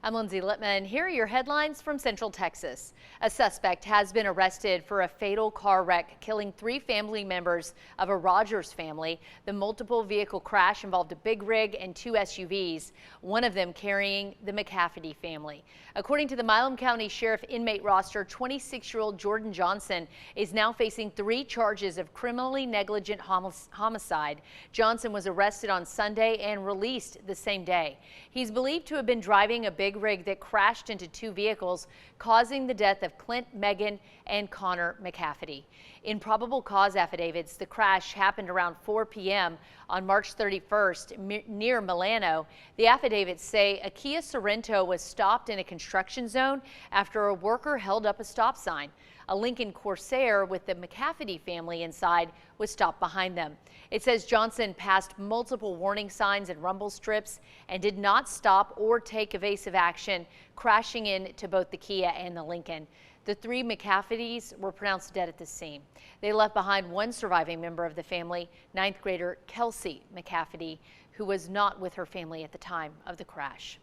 I'm Lindsay Littman. Here are your headlines from Central Texas. A suspect has been arrested for a fatal car wreck, killing 3 family members of a Rogers family. The multiple vehicle crash involved a big rig and 2 SUVs, one of them carrying the McCafferty family. According to the Milam County Sheriff inmate roster, 26-year-old Jordan Johnson is now facing 3 charges of criminally negligent homicide. Johnson was arrested on Sunday and released the same day. He's believed to have been driving a big rig that crashed into 2 vehicles, causing the death of Clint, Megan, and Connor McCafferty. In probable cause affidavits, the crash happened around 4 p.m. on March 31st near Milano. The affidavits say a Kia Sorento was stopped in a construction zone after a worker held up a stop sign. A Lincoln Corsair with the McCafferty family inside was stopped behind them. It says Johnson passed multiple warning signs and rumble strips and did not stop or take evasive action, crashing into both the Kia and the Lincoln. The 3 McCaffertys were pronounced dead at the scene. They left behind one surviving member of the family, 9th grader Kelsey McCafferty, who was not with her family at the time of the crash.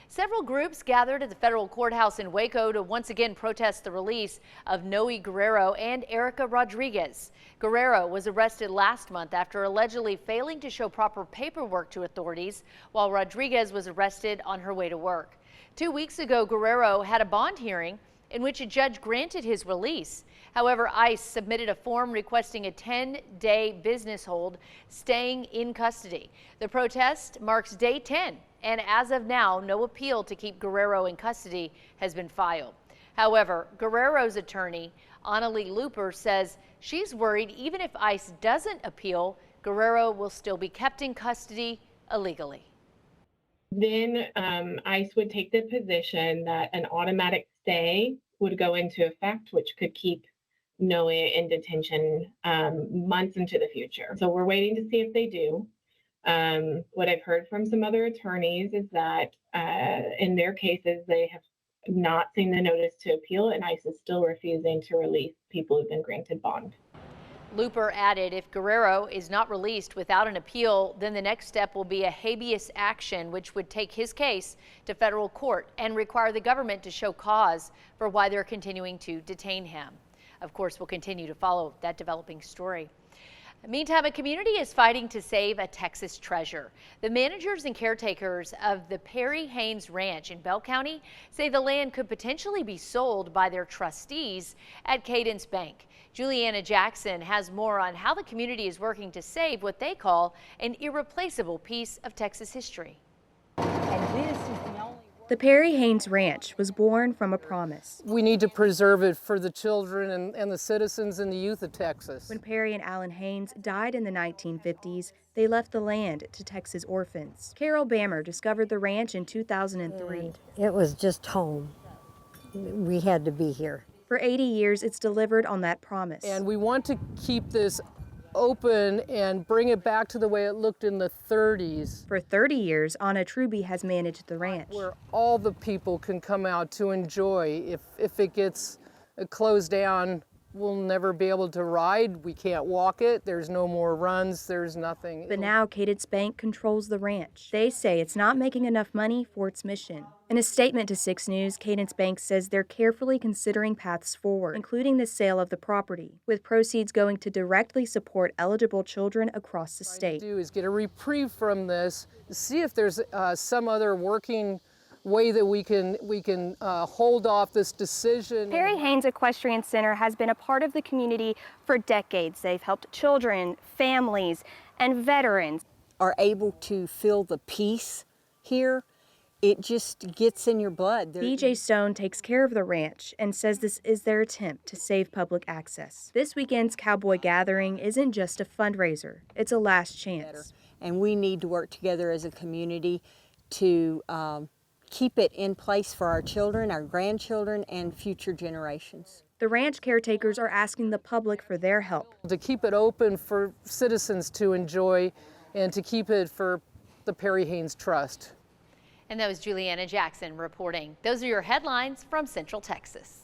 Several groups gathered at the federal courthouse in Waco to once again protest the release of Noe Guerrero and Erica Rodriguez. Guerrero was arrested last month after allegedly failing to show proper paperwork to authorities, while Rodriguez was arrested on her way to work. 2 weeks ago, Guerrero had a bond hearing in which a judge granted his release. However, ICE submitted a form requesting a 10-day business hold, staying in custody. The protest marks day 10. And as of now, no appeal to keep Guerrero in custody has been filed. However, Guerrero's attorney, Annalie Looper, says she's worried even if ICE doesn't appeal, Guerrero will still be kept in custody illegally. Then ICE would take the position that an automatic stay would go into effect, which could keep Noe in detention months into the future. So we're waiting to see if they do. What I've heard from some other attorneys is that in their cases, they have not seen the notice to appeal, and ICE is still refusing to release people who've been granted bond. Looper added if Guerrero is not released without an appeal, then the next step will be a habeas action, which would take his case to federal court and require the government to show cause for why they're continuing to detain him. Of course, we'll continue to follow that developing story. Meantime, a community is fighting to save a Texas treasure. The managers and caretakers of the Perry Haynes Ranch in Bell County say the land could potentially be sold by their trustees at Cadence Bank. Juliana Jackson has more on how the community is working to save what they call an irreplaceable piece of Texas history. The Perry Haynes Ranch was born from a promise. We need to preserve it for the children and the citizens and the youth of Texas. When Perry and Alan Haynes died in the 1950s, they left the land to Texas orphans. Carol Bammer discovered the ranch in 2003. It was just home. We had to be here. For 80 years, it's delivered on that promise. And we want to keep this open and bring it back to the way it looked in the 30s. For 30 years, Anna Truby has managed the ranch, where all the people can come out to enjoy. If it gets closed down, we'll never be able to ride. We can't walk it. There's no more runs. There's nothing. But now Cadence Bank controls the ranch. They say it's not making enough money for its mission. In a statement to 6 News, Cadence Bank says they're carefully considering paths forward, including the sale of the property, with proceeds going to directly support eligible children across the state. What we do is get a reprieve from this, see if there's some other working way that we can hold off this decision. Perry Haynes Equestrian Center has been a part of the community for decades. They've helped children, families, and veterans. Are able to feel the peace here. It just gets in your blood. BJ Stone takes care of the ranch and says this is their attempt to save public access. This weekend's Cowboy Gathering isn't just a fundraiser, it's a last chance. And we need to work together as a community to keep it in place for our children, our grandchildren, and future generations. The ranch caretakers are asking the public for their help. To keep it open for citizens to enjoy and to keep it for the Perry Haynes Trust. And that was Juliana Jackson reporting. Those are your headlines from Central Texas.